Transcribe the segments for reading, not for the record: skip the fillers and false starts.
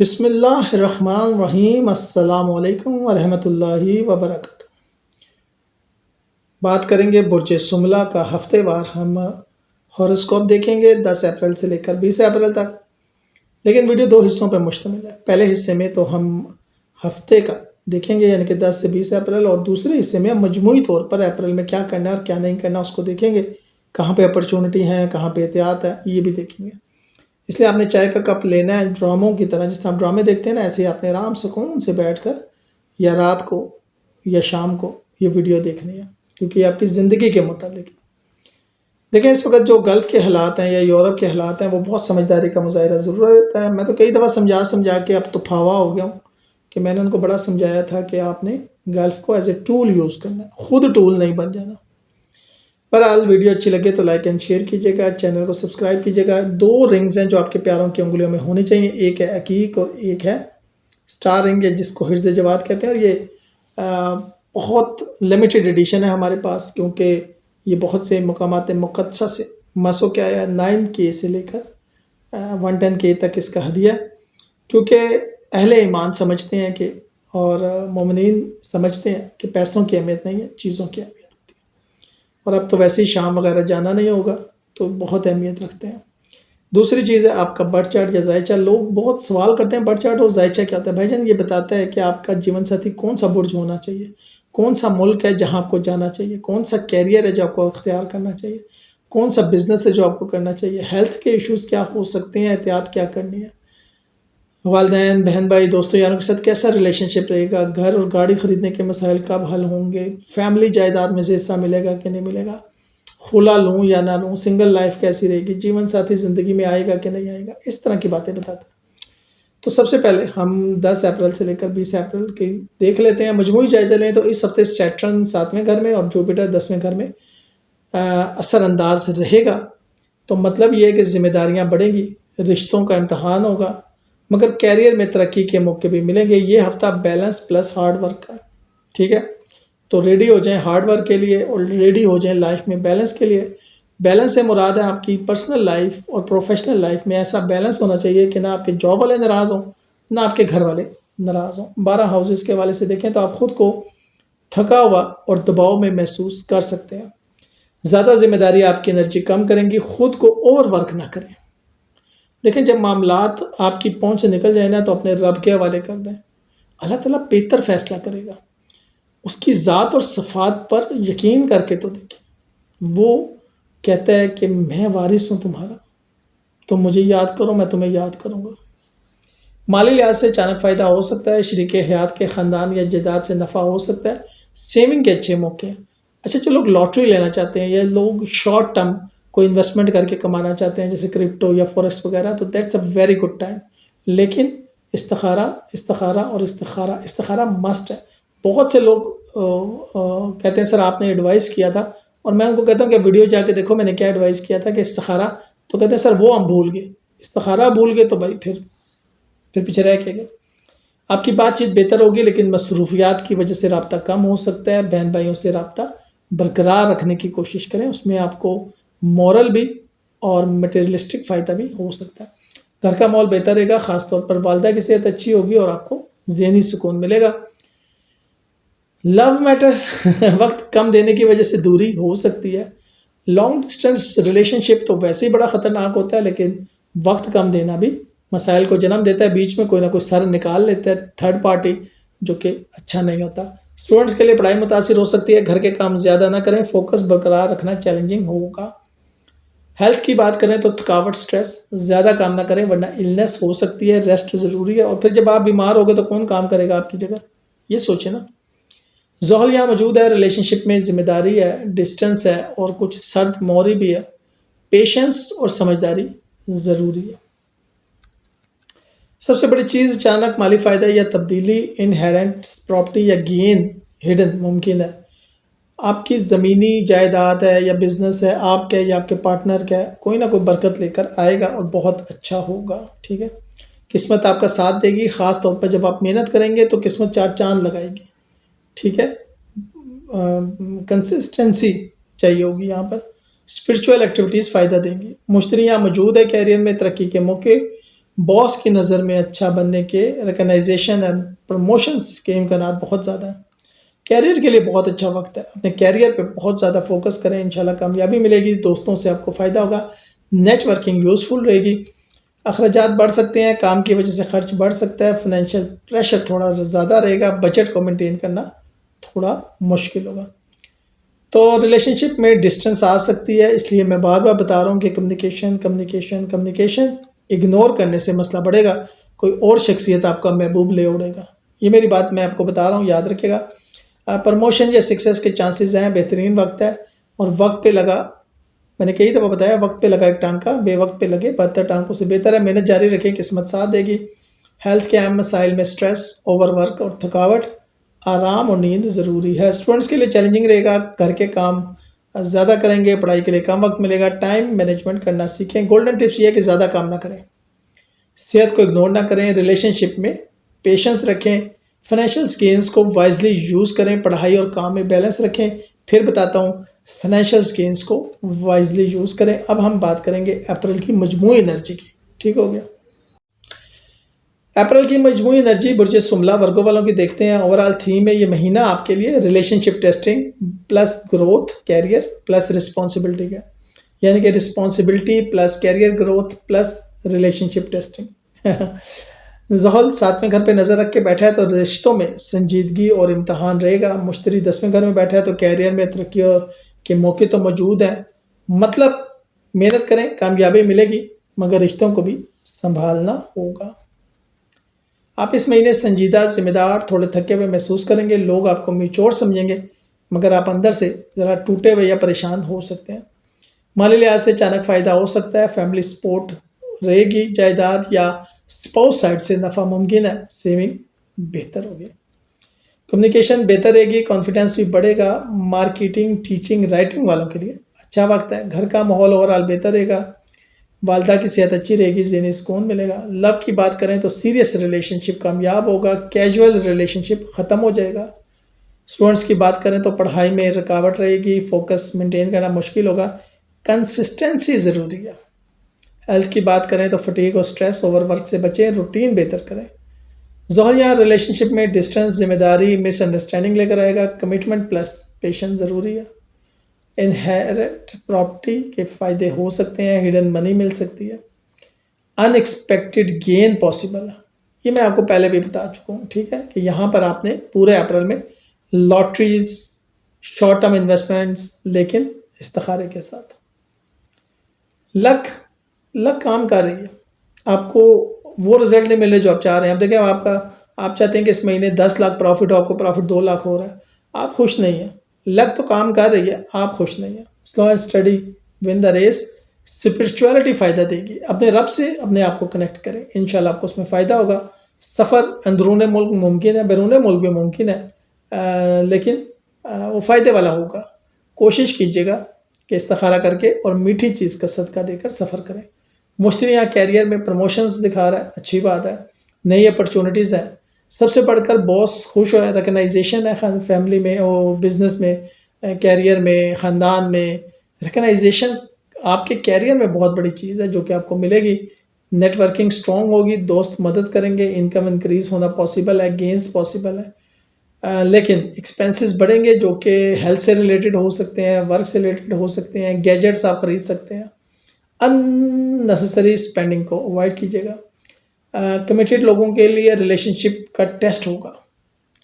बिस्मिल्लाहिर्रहमानिर्रहीम अस्सलामुअलैकुम वरहमतुल्लाहि वबरकातुहू। बात करेंगे बुर्ज सुमला का। हफ्तेवार हम हॉरोस्कोप देखेंगे 10 अप्रैल से लेकर 20 अप्रैल तक। लेकिन वीडियो दो हिस्सों पर मुश्तमिल है। पहले हिस्से में तो हम हफ्ते का देखेंगे यानी कि 10 से 20 अप्रैल, और दूसरे हिस्से में हम मजमूई तौर पर अप्रैल में क्या करना है और क्या नहीं करना उसको देखेंगे। कहाँ पे अपॉर्चुनिटी है, कहाँ पे एहतियात है, ये भी देखेंगे। इसलिए आपने चाय का कप लेना है ड्रामों की तरह, जिस तरह आप ड्रामे देखते हैं ना, ऐसे ही आपने आराम सुकून से बैठकर या रात को या शाम को ये वीडियो देखनी है, क्योंकि ये आपकी ज़िंदगी के मुतालिक है। देखें, इस वक्त जो गल्फ़ के हालात हैं या यूरोप के हालात हैं वो बहुत समझदारी का मुजाहिरा ज़रूर होता है। मैं तो कई दफ़ा समझा के अब तो फावा हो गया हूँ कि मैंने उनको बड़ा समझाया था कि आपने गल्फ़ को एज ए टूल यूज़ करना है, खुद टूल नहीं बन जाना। बहरहाल वीडियो अच्छी लगे तो लाइक एंड शेयर कीजिएगा, चैनल को सब्सक्राइब कीजिएगा। 2 रिंग्स हैं जो आपके प्यारों की उंगलियों में होनी चाहिए, एक है अकीक और एक है स्टार रिंग है जिसको हिर्ज़ जवाद कहते हैं। और ये बहुत लिमिटेड एडिशन है हमारे पास, क्योंकि ये बहुत से मकामात मुक़द्दसा से मसो के आया 9K से लेकर 110K तक इसका हदिया है, क्योंकि अहले ईमान समझते हैं कि और मोमिनीन समझते हैं कि पैसों की अहमियत नहीं है, चीज़ों की अहमियत होती है। और अब तो वैसे ही शाम वगैरह जाना नहीं होगा तो बहुत अहमियत रखते हैं। दूसरी चीज़ है आपका बर्थ चार्ट या जायचा। लोग बहुत सवाल करते हैं बर्थ चार्ट और जायचा क्या होता है। भाईजान, ये बताता है कि आपका जीवन साथी कौन सा बुर्ज होना चाहिए, कौन सा मुल्क है जहाँ आपको जाना चाहिए, कौन सा कैरियर है जो आपको अख्तियार करना चाहिए, कौन सा बिजनेस है जो आपको करना चाहिए, हेल्थ के इश्यूज़ क्या हो सकते हैं, एहतियात क्या करनी है, वालिदैन, बहन भाई, दोस्तों यारों के साथ कैसा रिलेशनशिप रहेगा, घर और गाड़ी ख़रीदने के मसाइल कब हल होंगे, फैमिली जायदाद में से हिस्सा मिलेगा कि नहीं मिलेगा, खुला लूँ या ना लूँ, सिंगल लाइफ कैसी रहेगी, जीवन साथी ज़िंदगी में आएगा कि नहीं आएगा, इस तरह की बातें बताता है। तो सबसे पहले हम 10 अप्रैल से लेकर 20 अप्रैल की देख लेते हैं। मजमूई जायज़ा लें तो इस हफ्ते सैटर्न 7वें घर में और जुपिटर 10वें घर में असरअंदाज रहेगा। तो मतलब ये है कि ज़िम्मेदारियाँ बढ़ेंगी, रिश्तों का इम्तहान होगा, मगर कैरियर में तरक्की के मौके भी मिलेंगे। ये हफ्ता बैलेंस प्लस हार्ड वर्क का है, ठीक है। तो रेडी हो जाएं हार्ड वर्क के लिए और रेडी हो जाएं लाइफ में बैलेंस के लिए। बैलेंस से मुराद है आपकी पर्सनल लाइफ और प्रोफेशनल लाइफ में ऐसा बैलेंस होना चाहिए कि ना आपके जॉब वाले नाराज़ हों, ना आपके घर वाले नाराज़ हों। 12 हाउसेस के हवाले से देखें तो आप खुद को थका हुआ और दबाव में महसूस कर सकते हैं। ज़्यादा जिम्मेदारी आपकी एनर्जी कम करेंगी, खुद को ओवर वर्क ना करें। देखें, जब मामलात आपकी पहुंच से निकल जाए ना तो अपने रब के हवाले कर दें। अल्लाह ताला बेहतर फैसला करेगा। उसकी ज़ात और सफ़ात पर यकीन करके तो देखें। वो कहता है कि मैं वारिस हूँ तुम्हारा, तुम मुझे याद करो, मैं तुम्हें याद करूँगा। माली लिहाज से अचानक फ़ायदा हो सकता है, शरीके हयात के ख़ानदान या जायदाद से नफ़ा हो सकता है, सेविंग के अच्छे मौके हैं। अच्छा, जो लोग लॉटरी लेना चाहते हैं या लोग शॉर्ट टर्म कोई इन्वेस्टमेंट करके कमाना चाहते हैं जैसे क्रिप्टो या फॉरेक्स वगैरह, तो that's a very good time. लेकिन इस्तिखारा मस्ट है। बहुत से लोग कहते हैं सर आपने एडवाइस किया था, और मैं उनको कहता हूँ कि वीडियो जाके देखो मैंने क्या एडवाइस किया था कि इस्तिखारा। तो कहते हैं सर वो हम भूल गए। इस्तिखारा भूल गए तो भाई फिर पीछे रह के गए। आपकी बातचीत बेहतर होगी, लेकिन मसरूफियात की वजह से रब्ता कम हो सकता है। बहन भाइयों से रब्ता बरकरार रखने की कोशिश करें, उसमें आपको मॉरल भी और मटेरियलिस्टिक फ़ायदा भी हो सकता है। घर का माहौल बेहतर रहेगा, ख़ासतौर पर वालिदा की सेहत अच्छी होगी और आपको ज़हनी सुकून मिलेगा। लव मैटर्स वक्त कम देने की वजह से दूरी हो सकती है। लॉन्ग डिस्टेंस रिलेशनशिप तो वैसे ही बड़ा ख़तरनाक होता है, लेकिन वक्त कम देना भी मसाइल को जन्म देता है। बीच में कोई ना कोई सर निकाल लेता है थर्ड पार्टी, जो कि अच्छा नहीं होता। स्टूडेंट्स के लिए पढ़ाई मुतासिर हो सकती है। घर के काम ज़्यादा ना करें, फोकस बरकरार रखना चैलेंजिंग होगा। हेल्थ की बात करें तो थकावट, स्ट्रेस, ज़्यादा काम ना करें वरना इलनेस हो सकती है। रेस्ट ज़रूरी है, और फिर जब आप बीमार होगे तो कौन काम करेगा आपकी जगह, ये सोचें ना। ज़ोहल यहाँ मौजूद है, रिलेशनशिप में ज़िम्मेदारी है, डिस्टेंस है और कुछ सर्द मोरी भी है। पेशेंस और समझदारी ज़रूरी है। सबसे बड़ी चीज़ अचानक माली फ़ायदा या तब्दीली, इनहेरेंट प्रॉपर्टी या गेन हिडन मुमकिन है। आपकी ज़मीनी जायदाद है या बिज़नेस है, आपका या आपके पार्टनर का है, कोई ना कोई बरकत लेकर आएगा और बहुत अच्छा होगा, ठीक है। किस्मत आपका साथ देगी, ख़ास तौर पर जब आप मेहनत करेंगे तो किस्मत चार चांद लगाएगी, ठीक है। कंसिस्टेंसी चाहिए होगी यहाँ पर। स्पिरिचुअल एक्टिविटीज़ फ़ायदा देंगी। मुश्तरी यहाँ मौजूद है, कैरियर में तरक्की के मौके, बॉस की नज़र में अच्छा बनने के रिकग्नाइजेशन एंड प्रमोशंस के इम्कानात बहुत ज़्यादा हैं। कैरियर के लिए बहुत अच्छा वक्त है, अपने कैरियर पे बहुत ज़्यादा फोकस करें, इंशाल्लाह कामयाबी मिलेगी, दोस्तों से आपको फ़ायदा होगा, नेटवर्किंग यूज़फुल रहेगी। अखराजात बढ़ सकते हैं, काम की वजह से खर्च बढ़ सकता है, फाइनेंशियल प्रेशर थोड़ा ज़्यादा रहेगा, बजट को मेंटेन करना थोड़ा मुश्किल होगा। तो रिलेशनशिप में डिस्टेंस आ सकती है, इसलिए मैं बार बार बता रहा हूँ कि कम्युनिकेशन कम्युनिकेशन कम्युनिकेशन इग्नोर करने से मसला बढ़ेगा, कोई और शख्सियत आपका महबूब ले उड़ेगा। ये मेरी बात मैं आपको बता रहा हूँ, याद रखिएगा। प्रमोशन या सक्सेस के चांसेस हैं, बेहतरीन वक्त है और वक्त पे लगा, मैंने कई दफ़ा बताया, वक्त पे लगा एक टांका बेवक्त पे लगे 72 टांकों से बेहतर है। मेहनत जारी रखें, किस्मत साथ देगी। हेल्थ के अहम मसाइल में स्ट्रेस, ओवरवर्क और थकावट, आराम और नींद ज़रूरी है। स्टूडेंट्स के लिए चैलेंजिंग रहेगा, घर के काम ज़्यादा करेंगे, पढ़ाई के लिए कम वक्त मिलेगा, टाइम मैनेजमेंट करना सीखें। गोल्डन टिप्स ये है कि ज़्यादा काम ना करें, सेहत को इग्नोर ना करें, रिलेशनशिप में पेशेंस रखें, फाइनेंशियल गेन्स को वाइजली यूज़ करें, पढ़ाई और काम में बैलेंस रखें। फिर बताता हूँ, फाइनेंशियल गेन्स को वाइजली यूज़ करें। अब हम बात करेंगे अप्रैल की मजमूई एनर्जी की, ठीक हो गया। अप्रैल की मजमूई एनर्जी बुर्ज सुमला वर्गो वालों की देखते हैं। ओवरऑल थीम है ये महीना आपके लिए relationship testing plus growth career plus responsibility का, यानी कि responsibility plus career growth plus relationship testing. ज़हल 7वें घर पे नज़र रख के बैठा है तो रिश्तों में संजीदगी और इम्तहान रहेगा। मुश्तरी 10वें घर में बैठा है तो कैरियर में तरक्की के मौके तो मौजूद हैं। मतलब मेहनत करें, कामयाबी मिलेगी, मगर रिश्तों को भी संभालना होगा। आप इस महीने संजीदा, जिम्मेदार, थोड़े थके हुए महसूस करेंगे। लोग आपको मैच्योर समझेंगे, मगर आप अंदर से ज़रा टूटे हुए या परेशान हो सकते हैं। माली लिहाज से अचानक फ़ायदा हो सकता है, फैमिली सपोर्ट रहेगी, जायदाद या स्पाउस साइड से नफ़ा मुमकिन है, सेविंग बेहतर होगी। कम्युनिकेशन बेहतर रहेगी, कॉन्फिडेंस भी बढ़ेगा। मार्केटिंग, टीचिंग, राइटिंग वालों के लिए अच्छा वक्त है। घर का माहौल ओवरऑल बेहतर रहेगा, वालदा की सेहत अच्छी रहेगी, ज़हनी सुकून मिलेगा। लव की बात करें तो सीरियस रिलेशनशिप कामयाब होगा, कैजुअल रिलेशनशिप ख़त्म हो जाएगा। स्टूडेंट्स की बात करें तो पढ़ाई में रुकावट रहेगी, फोकस मेंटेन करना मुश्किल होगा, कंसिस्टेंसी ज़रूरी है। हेल्थ की बात करें तो फटीग और स्ट्रेस, ओवरवर्क से बचें, रूटीन बेहतर करें। ज़ोहर यहाँ रिलेशनशिप में डिस्टेंस, जिम्मेदारी, मिसअंडरस्टैंडिंग लेकर आएगा। कमिटमेंट प्लस पेशेंस ज़रूरी है। इनहेरिट प्रॉपर्टी के फ़ायदे हो सकते हैं, हिडन मनी मिल सकती है, अनएक्सपेक्टेड गेन पॉसिबल है। ये मैं आपको पहले भी बता चुका हूँ, ठीक है, कि यहाँ पर आपने पूरे अप्रैल में लॉटरीज, शॉर्ट टर्म इन्वेस्टमेंट्स, लेकिन इस्तिखारे के साथ। लक काम कर रही है, आपको वो रिजल्ट नहीं मिल रहे जो आप चाह रहे हैं। अब देखिए, आप चाहते हैं कि इस महीने 10 लाख प्रॉफिट हो, आपको प्रॉफिट 2 लाख हो रहा है, आप खुश नहीं हैं। लक तो काम कर रही है, आप खुश नहीं हैं। Slow and steady win the race. Spirituality फ़ायदा देगी, अपने रब से अपने आप को कनेक्ट करें, इंशाल्लाह आपको उसमें फ़ायदा होगा। सफ़र अंदरून मुल्क मुमकिन है, बैरून मुल्क भी मुमकिन है, लेकिन वो फ़ायदे वाला होगा। कोशिश कीजिएगा कि इस्तिखारा करके और मीठी चीज़ का सदका देकर सफ़र करें। मुश्तरी यहाँ कैरियर में प्रमोशंस दिखा रहा है, अच्छी बात है, नई अपॉर्चुनिटीज़ हैं। सबसे बढ़कर बॉस खुश हो, रिकग्नाइजेशन है फैमिली में और बिजनेस में, कैरियर में, ख़ानदान में। रिकग्नाइजेशन आपके कैरियर में बहुत बड़ी चीज़ है जो कि आपको मिलेगी। नेटवर्किंग स्ट्रॉन्ग होगी, दोस्त मदद करेंगे, इनकम इंक्रीज़ होना पॉसिबल है, गेंस पॉसिबल है। लेकिन एक्सपेंसेस बढ़ेंगे जो कि हेल्थ से रिलेटेड हो सकते हैं, वर्क से रिलेटेड हो सकते हैं, गैजेट्स आप ख़रीद सकते हैं। अननेसेसरी स्पेंडिंग को अवॉइड कीजिएगा। कमिटेड लोगों के लिए रिलेशनशिप का टेस्ट होगा,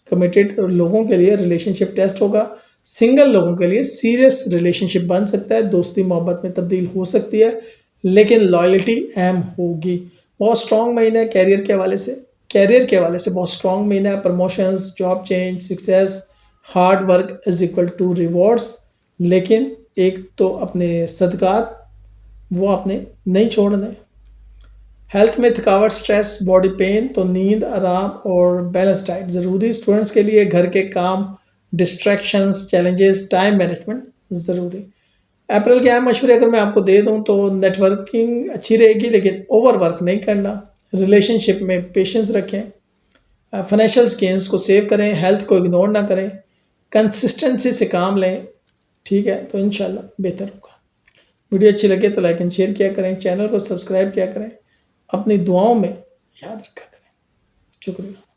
कमिटेड लोगों के लिए रिलेशनशिप टेस्ट होगा। सिंगल लोगों के लिए सीरियस रिलेशनशिप बन सकता है, दोस्ती मोहब्बत में तब्दील हो सकती है, लेकिन लॉयल्टी अहम होगी। बहुत स्ट्रॉन्ग महीना है कैरियर के हवाले से बहुत स्ट्रॉन्ग महीना है। Promotions, job change, success, hard work is equal to rewards. लेकिन एक तो अपने सदकात वो आपने नहीं छोड़ने। हेल्थ में थकावट, स्ट्रेस, बॉडी पेन, तो नींद, आराम और बैलेंस डाइट ज़रूरी। स्टूडेंट्स के लिए घर के काम, डिस्ट्रैक्शंस, चैलेंजेस, टाइम मैनेजमेंट ज़रूरी। अप्रैल के अहम मशवरे अगर मैं आपको दे दूं तो नेटवर्किंग अच्छी रहेगी, लेकिन ओवर वर्क नहीं करना। रिलेशनशिप में पेशेंस रखें, फाइनेंशियल गेन्स को सेव करें, हेल्थ को इग्नोर ना करें, कंसिस्टेंसी से काम लें, ठीक है, तो इंशाल्लाह बेहतर होगा। वीडियो अच्छी लगे तो लाइक एंड शेयर किया करें, चैनल को सब्सक्राइब किया करें। अपनी दुआओं में याद रखा करें। शुक्रिया।